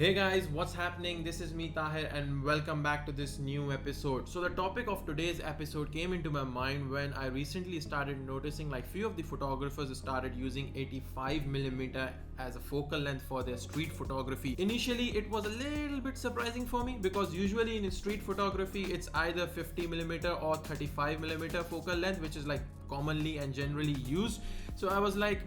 Hey guys, what's happening? This is me Tahir and welcome back to this new episode. So the topic of today's episode came into my mind when I recently started noticing like few of the photographers started using 85mm as a focal length for their street photography. Initially it was a little bit surprising for me because usually in street photography it's either 50mm or 35mm focal length, which is like commonly and generally used. So I was like,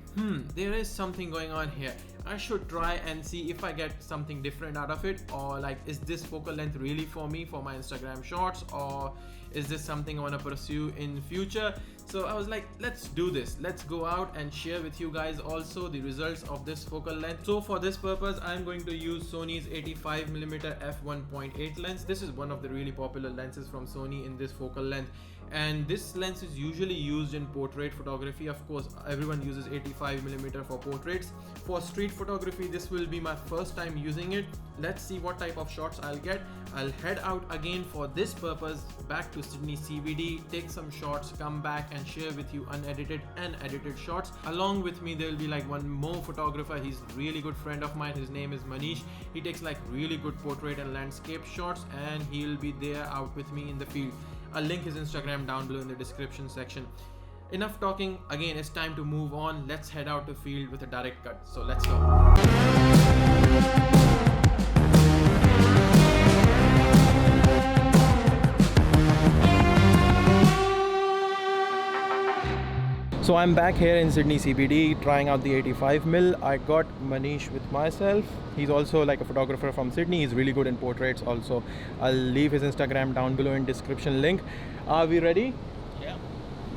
there is something going on here. I should try and see if I get something different out of it, or like, is this focal length really for me for my Instagram shots, or is this something I want to pursue in future? So I was like, let's do this. Let's go out and share with you guys also the results of this focal length. So for this purpose, I'm going to use Sony's 85mm f1.8 lens. This is one of the really popular lenses from Sony in this focal length. And this lens is usually used in portrait photography. Of course, everyone uses 85mm for portraits. For street photography, this will be my first time using it. Let's see what type of shots I'll get. I'll head out again for this purpose back to Sydney CBD, take some shots, come back and share with you unedited and edited shots. Along with me, there will be like one more photographer. He's a really good friend of mine. His name is Manish. He takes like really good portrait and landscape shots, and he'll be there out with me in the field. I'll link his Instagram down below in the description section. Enough talking, again it's time to move on. Let's head out to field with a direct cut. So let's go. So I'm back here in Sydney CBD trying out the 85mm. I got Manish with myself. He's also like a photographer from Sydney. He's really good in portraits also. I'll leave his Instagram down below in description link. Are we ready? Yeah.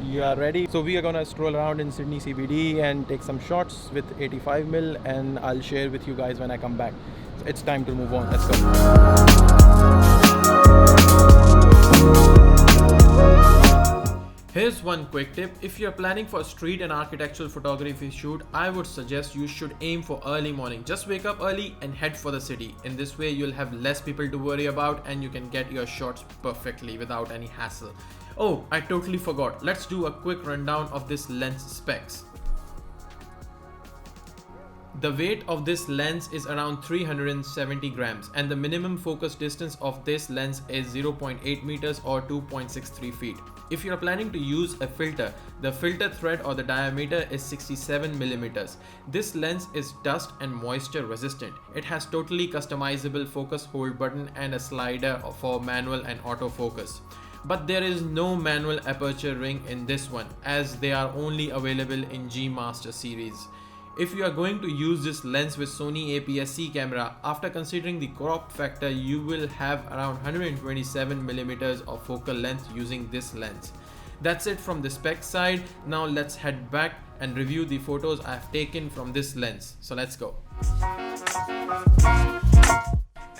You are ready? So we are gonna stroll around in Sydney CBD and take some shots with 85mm, and I'll share with you guys when I come back. So it's time to move on. Let's go. Here's one quick tip. If you're planning for street and architectural photography shoot, I would suggest you should aim for early morning. Just wake up early and head for the city. In this way, you'll have less people to worry about and you can get your shots perfectly without any hassle. Oh, I totally forgot. Let's do a quick rundown of this lens specs. The weight of this lens is around 370 grams and the minimum focus distance of this lens is 0.8 meters or 2.63 feet. If you are planning to use a filter, the filter thread or the diameter is 67 millimeters. This lens is dust and moisture resistant. It has totally customizable focus hold button and a slider for manual and autofocus. But there is no manual aperture ring in this one, as they are only available in G Master series. If you are going to use this lens with Sony APS-C camera, after considering the crop factor, you will have around 127mm of focal length using this lens. That's it from the spec side. Now let's head back and review the photos I've taken from this lens. So let's go.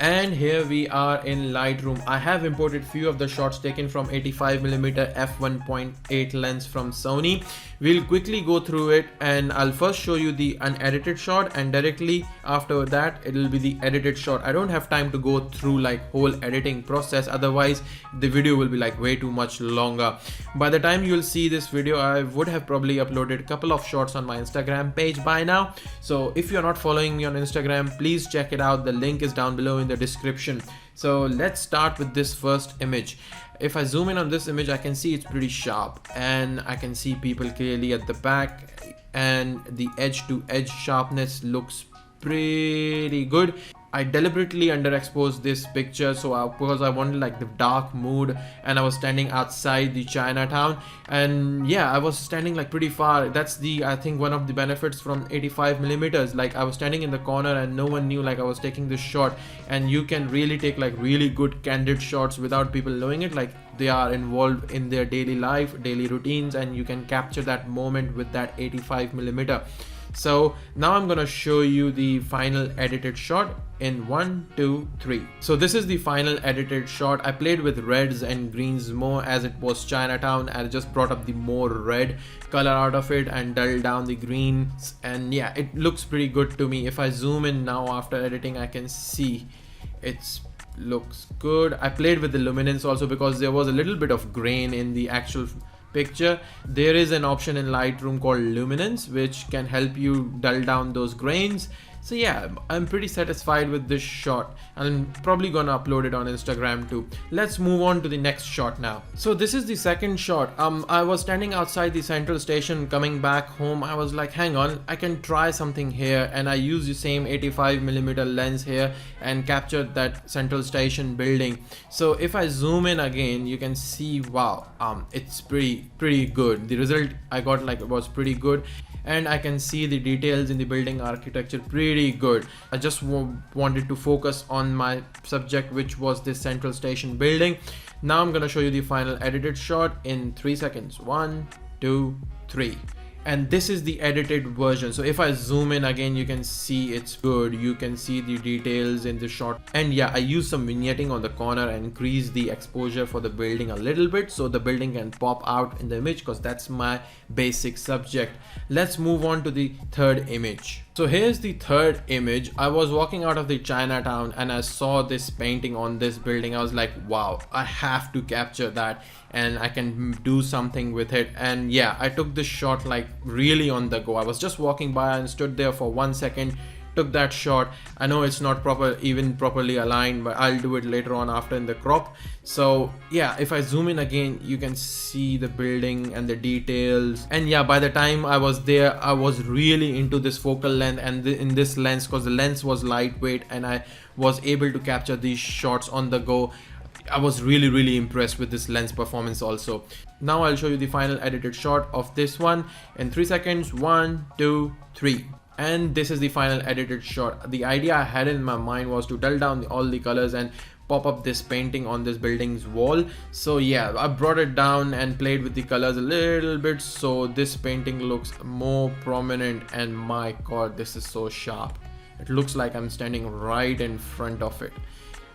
And here we are in Lightroom. I have imported few of the shots taken from 85mm f1.8 lens from Sony. We'll quickly go through it and I'll first show you the unedited shot, and directly after that it will be the edited shot. I don't have time to go through like whole editing process, otherwise the video will be like way too much longer. By the time you'll see this video, I would have probably uploaded a couple of shots on my Instagram page by now. So if you're not following me on Instagram, please check it out. The link is down below in the description. So let's start with this first image. If I zoom in on this image, I can see it's pretty sharp and I can see people clearly at the back, and the edge to edge sharpness looks pretty good. I deliberately underexposed this picture because I wanted like the dark mood, and I was standing outside the Chinatown, and yeah, I was standing like pretty far. That's I think one of the benefits from 85mm. Like I was standing in the corner and no one knew like I was taking this shot, and you can really take like really good candid shots without people knowing it. Like they are involved in their daily life, daily routines, and you can capture that moment with that 85mm. So now I'm gonna show you the final edited shot in 1, 2, 3. So this is the final edited shot. I played with reds and greens more as it was Chinatown. I just brought up the more red color out of it and dulled down the greens, and yeah, it looks pretty good to me. If I zoom in now after editing, I can see it's looks good. I played with the luminance also because there was a little bit of grain in the actual picture. There is an option in Lightroom called luminance which can help you dull down those grains. So yeah, I'm pretty satisfied with this shot. I'm probably gonna upload it on Instagram too. Let's move on to the next shot now. So this is the second shot. I was standing outside the central station coming back home. I was like, hang on, I can try something here, and I used the same 85mm lens here and captured that central station building. So if I zoom in again, you can see, wow, it's pretty good. The result I got was pretty good, and I can see the details in the building architecture pretty good. I just wanted to focus on my subject, which was this central station building. Now I'm gonna show you the final edited shot in 3 seconds. 1, 2, 3. And this is the edited version. So if I zoom in again, you can see it's good. You can see the details in the shot. And yeah, I used some vignetting on the corner and increased the exposure for the building a little bit so the building can pop out in the image, because that's my basic subject. Let's move on to the third image. So here's the third image. I was walking out of the Chinatown and I saw this painting on this building. I was like, wow, I have to capture that and I can do something with it. And yeah, I took this shot like really on the go. I was just walking by and stood there for 1 second, took that shot. I know it's not properly aligned, but I'll do it later on after in the crop. So yeah, if I zoom in again, you can see the building and the details. And yeah, by the time I was there, I was really into this focal length and in this lens, because the lens was lightweight and I was able to capture these shots on the go. I was really impressed with this lens performance also. Now I'll show you the final edited shot of this one in 3 seconds. 1, 2, 3. And this is the final edited shot. The idea I had in my mind was to dull down all the colors and pop up this painting on this building's wall. So yeah, I brought it down and played with the colors a little bit so this painting looks more prominent, and my god, this is so sharp. It looks like I'm standing right in front of it.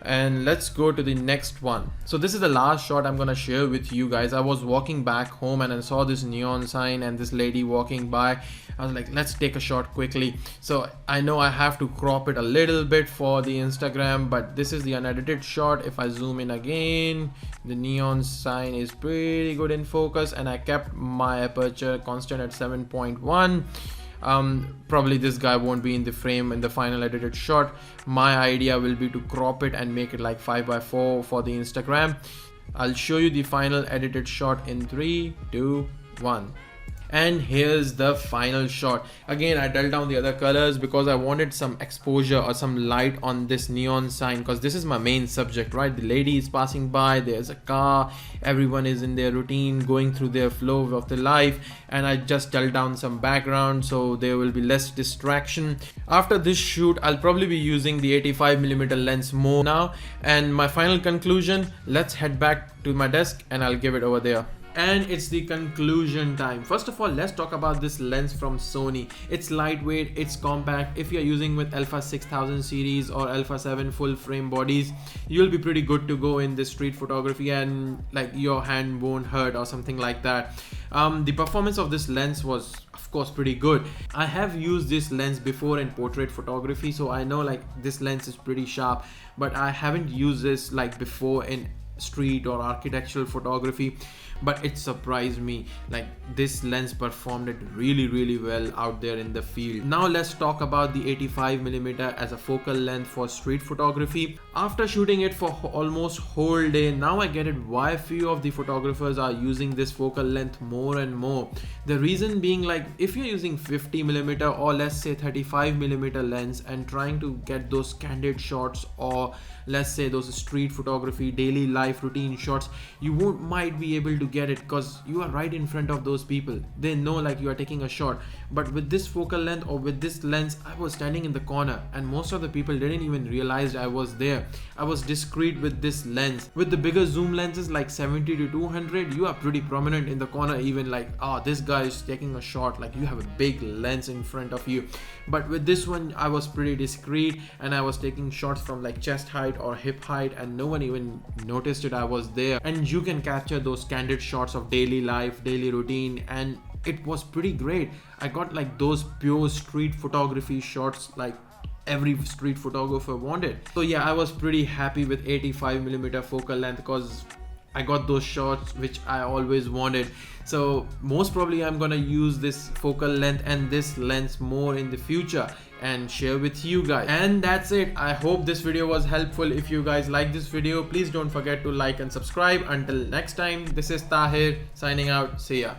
And let's go to the next one. So this is the last shot I'm gonna share with you guys. I was walking back home and I saw this neon sign and this lady walking by. I was like, let's take a shot quickly. So I know I have to crop it a little bit for the Instagram, but this is the unedited shot. If I zoom in again, the neon sign is pretty good in focus, and I kept my aperture constant at 7.1. Probably this guy won't be in the frame in the final edited shot. My idea will be to crop it and make it like 5x4 for the Instagram. I'll show you the final edited shot in 3, 2, 1. And here's the final shot. Again, I dulled down the other colors because I wanted some exposure or some light on this neon sign, because this is my main subject, right? The lady is passing by, there's a car, everyone is in their routine, going through their flow of the life, and I just dulled down some background so there will be less distraction. After this shoot, I'll probably be using the 85mm lens more now. And my final conclusion, let's head back to my desk and I'll give it over there. And it's the conclusion time. First of all, let's talk about this lens from Sony. It's lightweight, it's compact. If you're using with Alpha 6000 series or Alpha 7 full frame bodies, you'll be pretty good to go in this street photography, and like your hand won't hurt or something like that. The performance of this lens was of course pretty good. I have used this lens before in portrait photography, so I know like this lens is pretty sharp, but I haven't used this like before in street or architectural photography. But it surprised me, like this lens performed it really well out there in the field. Now let's talk about the 85mm as a focal length for street photography. After shooting it for almost whole day, now I get it why few of the photographers are using this focal length more and more. The reason being, like if you're using 50mm or let's say 35mm lens and trying to get those candid shots, or let's say those street photography daily life routine shots, you might be able to get it because you are right in front of those people. They know like you are taking a shot. But with this focal length or with this lens, I was standing in the corner and most of the people didn't even realize I was there. I was discreet with this lens. With the bigger zoom lenses like 70 to 200, you are pretty prominent in the corner, even like, oh, this guy is taking a shot, like you have a big lens in front of you. But with this one, I was pretty discreet and I was taking shots from like chest height or hip height and no one even noticed it. I was there, and you can capture those candid shots of daily life, daily routine, and it was pretty great. I got like those pure street photography shots like every street photographer wanted. So yeah, I was pretty happy with 85mm focal length because I got those shots which I always wanted. So most probably I'm gonna use this focal length and this lens more in the future. and share with you guys. And that's it. I hope this video was helpful. If you guys like this video, please don't forget to like and subscribe. Until next time, this is Tahir signing out. See ya.